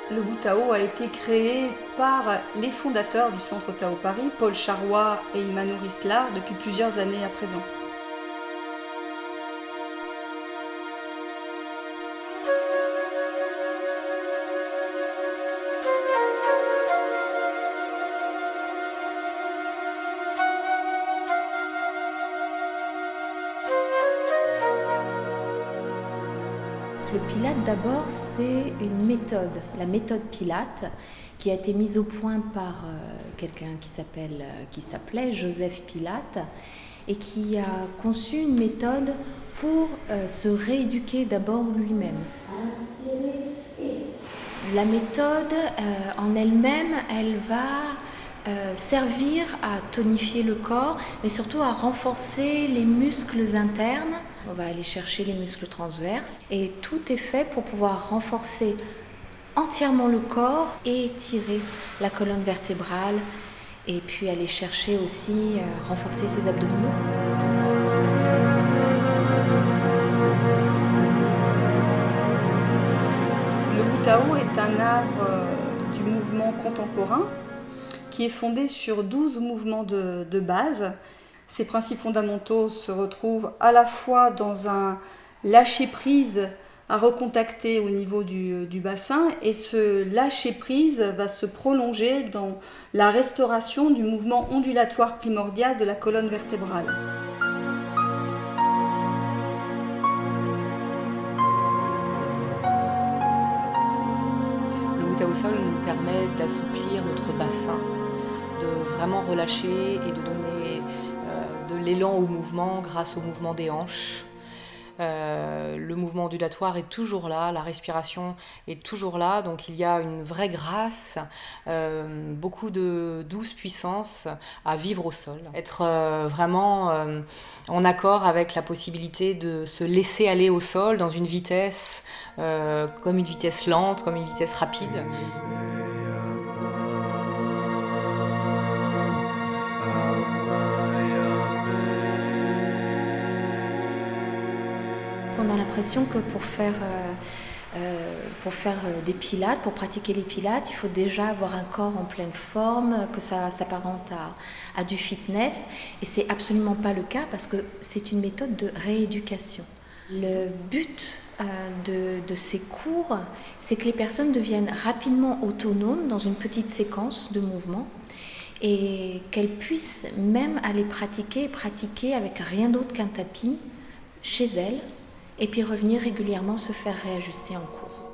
Le Wu Tao a été créé par les fondateurs du Centre Tao Paris, Paul Charrois et Imanol Rislar, depuis plusieurs années à présent. Le Pilate, d'abord, c'est une méthode, la méthode Pilate, qui a été mise au point par quelqu'un qui s'appelait Joseph Pilate et qui a conçu une méthode pour se rééduquer d'abord lui-même. La méthode en elle-même, elle va servir à tonifier le corps, mais surtout à renforcer les muscles internes. On va aller chercher les muscles transverses et tout est fait pour pouvoir renforcer entièrement le corps et étirer la colonne vertébrale et puis aller chercher aussi renforcer ses abdominaux. Le Wu Tao est un art du mouvement contemporain qui est fondé sur 12 mouvements de base. Ces principes fondamentaux se retrouvent à la fois dans un lâcher-prise à recontacter au niveau du bassin, et ce lâcher-prise va se prolonger dans la restauration du mouvement ondulatoire primordial de la colonne vertébrale. Le Wu Tao Sol nous permet d'assouplir notre bassin, de vraiment relâcher et de donner de l'élan au mouvement grâce au mouvement des hanches. Le mouvement ondulatoire est toujours là, la respiration est toujours là, donc il y a une vraie grâce, beaucoup de douce puissance à vivre au sol. Être vraiment en accord avec la possibilité de se laisser aller au sol dans une vitesse, comme une vitesse lente, comme une vitesse rapide. On a l'impression que pour faire des pilates, pour pratiquer les pilates, il faut déjà avoir un corps en pleine forme, que ça s'apparente à du fitness. Et c'est absolument pas le cas parce que c'est une méthode de rééducation. Le but de ces cours, c'est que les personnes deviennent rapidement autonomes dans une petite séquence de mouvements et qu'elles puissent même aller pratiquer avec rien d'autre qu'un tapis chez elles, et puis revenir régulièrement se faire réajuster en cours.